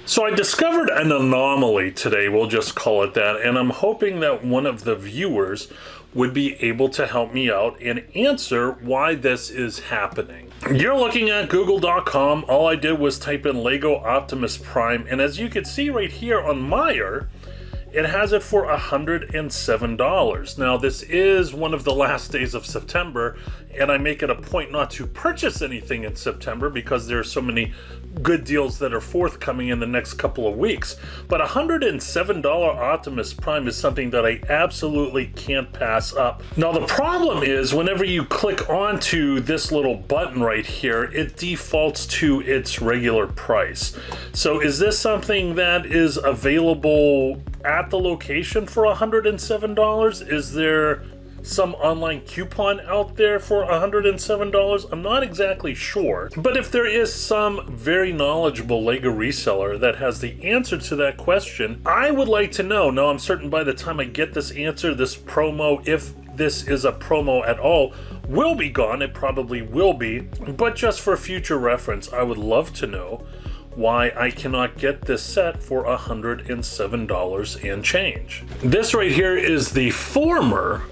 So I discovered an anomaly today, we'll just call it that, and I'm hoping that one of the viewers would be able to help me out and answer why this is happening. You're looking at google.com. All I did was type in Lego Optimus Prime, and as you can see right here on Ware, it has it for $107. Now, this is one of the last days of September, and I make it a point not to purchase anything in September because there are so many good deals that are forthcoming in the next couple of weeks. But $107 Optimus Prime is something that I absolutely can't pass up. Now, the problem is whenever you click onto this little button right here, it defaults to its regular price. So is this something that is available at the location for $107? Is there some online coupon out there for $107? I'm not exactly sure, but if there is some very knowledgeable Lego reseller that has the answer to that question, I would like to know. Now, I'm certain by the time I get this answer, this promo, if this is a promo at all, will be gone. It probably will be, but just for future reference, I would love to know why I cannot get this set for $107 and change. This right here is the former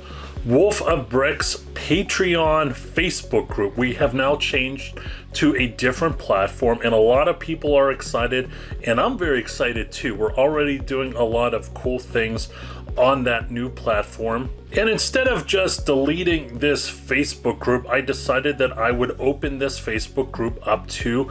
Wolf of Bricks Patreon Facebook group. We have now changed to a different platform, and a lot of people are excited, and I'm very excited too. We're already doing a lot of cool things on that new platform. And instead of just deleting this Facebook group, I decided that I would open this Facebook group up to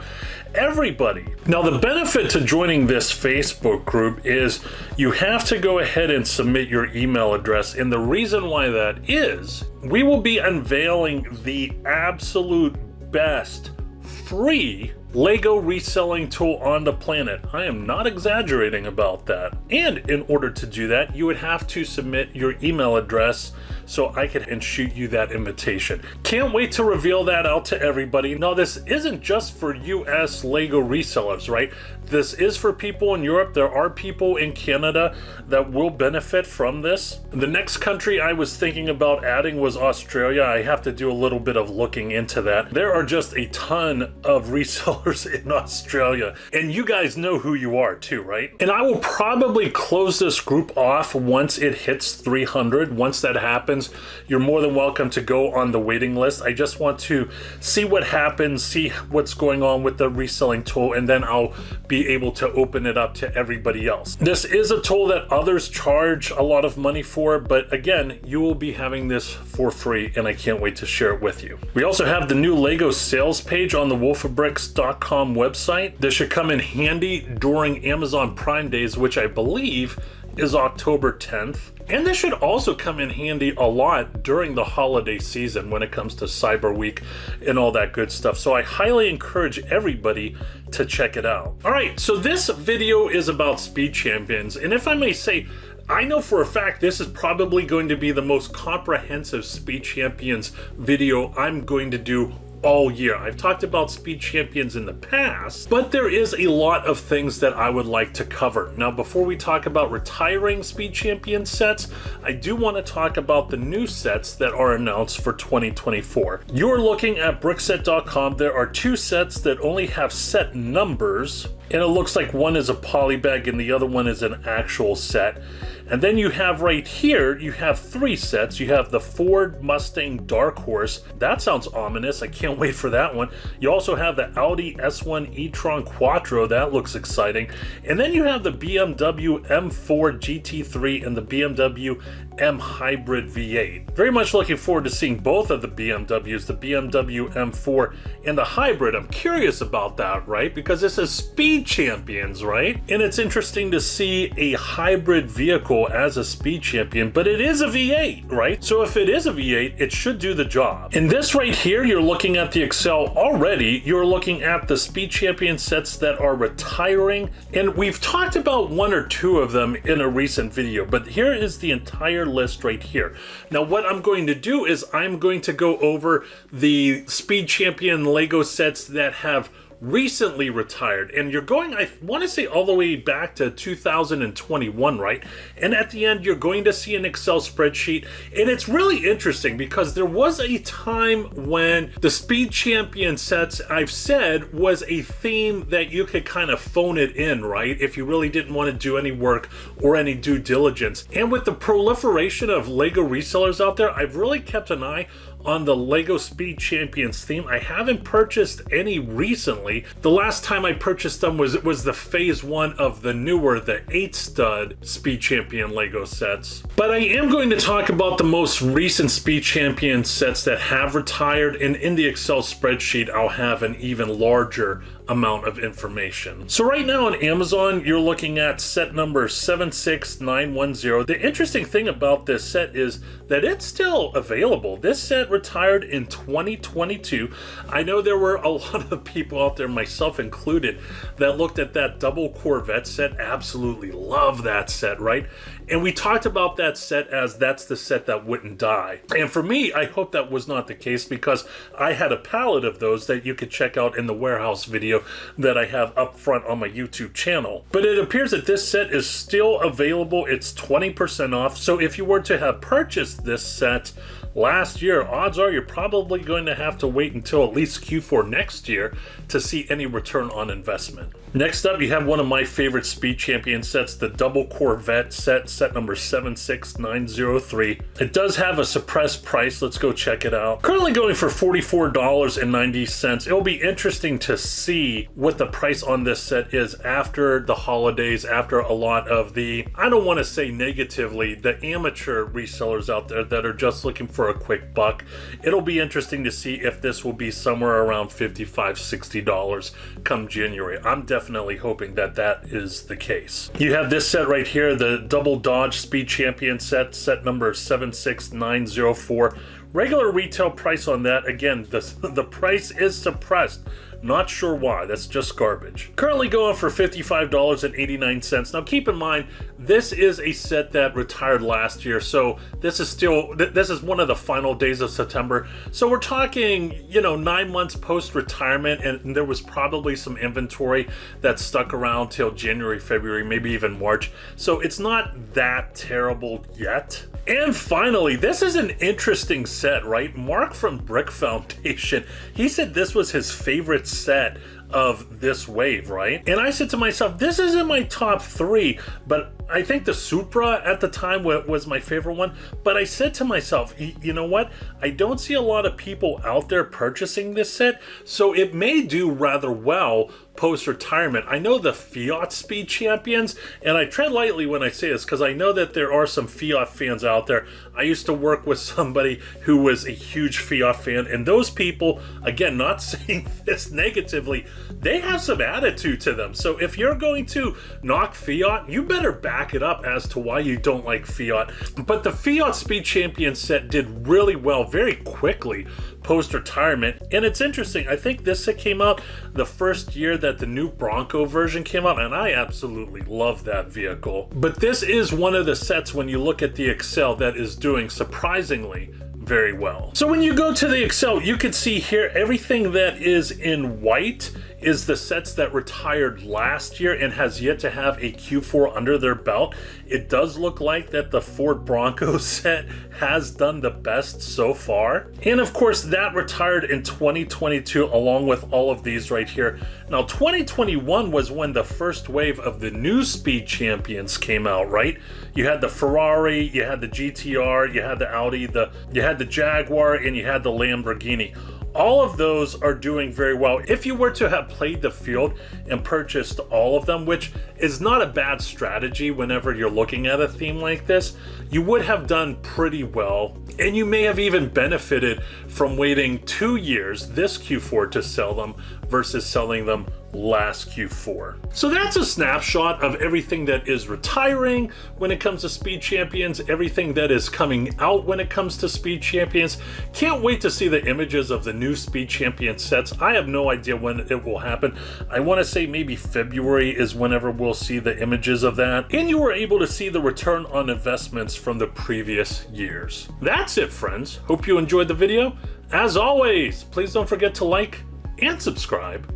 everybody. Now, the benefit to joining this Facebook group is you have to go ahead and submit your email address. And the reason why that is, we will be unveiling the absolute best free Lego reselling tool on the planet. I am not exaggerating about that. And in order to do that, you would have to submit your email address so I can shoot you that invitation. Can't wait to reveal that out to everybody. Now, this isn't just for US Lego resellers, right? This is for people in Europe. There are people in Canada that will benefit from this. The next country I was thinking about adding was Australia. I have to do a little bit of looking into that. There are just a ton of resellers in Australia, and you guys know who you are too, right? And I will probably close this group off once it hits 300. Once that happens, you're more than welcome to go on the waiting list. I just want to see what happens, see what's going on with the reselling tool, and then I'll be able to open it up to everybody else. This is a tool that others charge a lot of money for, but again, you will be having this for free, and I can't wait to share it with you. We also have the new Lego sales page on the wolfofbricks.com website. This should come in handy during Amazon Prime Days, which I believe is October 10th. And this should also come in handy a lot during the holiday season when it comes to Cyber Week and all that good stuff. So I highly encourage everybody to check it out. All right, so this video is about Speed Champions. And if I may say, I know for a fact this is probably going to be the most comprehensive Speed Champions video I'm going to do all year. I've talked about Speed Champions in the past, but there is a lot of things that I would like to cover. Now, before we talk about retiring Speed Champion sets, I do want to talk about the new sets that are announced for 2024. You're looking at brickset.com. There are two sets that only have set numbers, and it looks like one is a polybag and the other one is an actual set. And then you have right here, you have three sets. You have the Ford Mustang Dark Horse. That sounds ominous. I can't wait for that one. You also have the Audi S1 e-tron Quattro. That looks exciting. And then you have the BMW M4 GT3 and the BMW M Hybrid V8. Very much looking forward to seeing both of the BMWs, the BMW M4 and the Hybrid. I'm curious about that, right? Because this is Speed Champions, right? And it's interesting to see a hybrid vehicle as a Speed Champion, but it is a V8, right? So if it is a V8, it should do the job. In this right here, you're looking at the Excel already. You're looking at the Speed Champion sets that are retiring, and we've talked about one or two of them in a recent video, but here is the entire list right here. Now, what I'm going to do is I'm going to go over the Speed Champion Lego sets that have recently retired, and you're going, I want to say, all the way back to 2021, right? And at the end, you're going to see an Excel spreadsheet, and it's really interesting because there was a time when the Speed Champion sets, I've said, was a theme that you could kind of phone it in, right? If you really didn't want to do any work or any due diligence. And with the proliferation of Lego resellers out there, I've really kept an eye on the Lego Speed Champions theme. I haven't purchased any recently. The last time I purchased them was the phase 1 of the newer, the 8-stud Speed Champion Lego sets. But I am going to talk about the most recent Speed Champion sets that have retired, and in the Excel spreadsheet I'll have an even larger amount of information. So right now on Amazon, you're looking at set number 76910. The interesting thing about this set is that it's still available. This set retired in 2022. I know there were a lot of people out there, myself included, that looked at that double Corvette set, absolutely love that set, right? And we talked about that set as that's the set that wouldn't die. And for me, I hope that was not the case, because I had a pallet of those that you could check out in the warehouse video that I have up front on my YouTube channel. But it appears that this set is still available. It's 20% off. So if you were to have purchased this set last year, odds are you're probably going to have to wait until at least Q4 next year to see any return on investment. Next up, you have one of my favorite Speed Champion sets, the double Corvette set, set number 76903. It does have a suppressed price. Let's go check it out. Currently going for $44.90. It'll be interesting to see what the price on this set is after the holidays, after a lot of the, I don't want to say negatively, the amateur resellers out there that are just looking for a quick buck. It'll be interesting to see if this will be somewhere around $55, $60 come January. I'm definitely hoping that that is the case. You have this set right here, the double Dodge Speed Champion set, set number 76904. Regular retail price on that, again, the price is suppressed. Not sure why, that's just garbage. Currently going for $55.89. Now keep in mind, this is a set that retired last year, so this is one of the final days of September. So we're talking, 9 months post-retirement, and there was probably some inventory that stuck around till January, February, maybe even March. So it's not that terrible yet. And finally, this is an interesting set, right? Mark from Brick Foundation, he said this was his favorite set of this wave, right? And I said to myself, this is in my top 3, but I think the Supra at the time was my favorite one. But I said to myself, you know what? I don't see a lot of people out there purchasing this set, so it may do rather well post-retirement. I know the Fiat Speed Champions, and I tread lightly when I say this because I know that there are some Fiat fans out there. I used to work with somebody who was a huge Fiat fan, and those people, again, not saying this negatively, they have some attitude to them. So if you're going to knock Fiat, you better back it up as to why you don't like Fiat. But the Fiat Speed Champion set did really well very quickly post-retirement, and it's interesting. I think this set came out the first year that the new Bronco version came out, and I absolutely love that vehicle. But this is one of the sets, when you look at the Excel, that is doing surprisingly very well. So when you go to the Excel, you can see here everything that is in white is the sets that retired last year and has yet to have a Q4 under their belt. It does look like that the Ford Bronco set has done the best so far. And of course, that retired in 2022 along with all of these right here. Now, 2021 was when the first wave of the new Speed Champions came out, right? You had the Ferrari, you had the GTR, you had the Audi, you had the Jaguar, and you had the Lamborghini. All of those are doing very well. If you were to have played the field and purchased all of them, which is not a bad strategy whenever you're looking at a theme like this, you would have done pretty well. And you may have even benefited from waiting 2 years this Q4 to sell them versus selling them last Q4. So that's a snapshot of everything that is retiring when it comes to Speed Champions, everything that is coming out when it comes to Speed Champions. Can't wait to see the images of the new Speed Champion sets. I have no idea when it will happen. I want to say maybe February is whenever we'll see the images of that. And you were able to see the return on investments from the previous years. That's it, friends. Hope you enjoyed the video. As always, please don't forget to like and subscribe.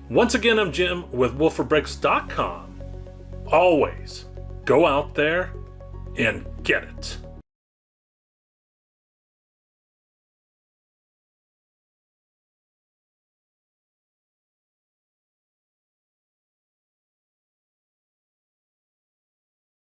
Once again, I'm Jim with wolfforbricks.com. Always go out there and get it.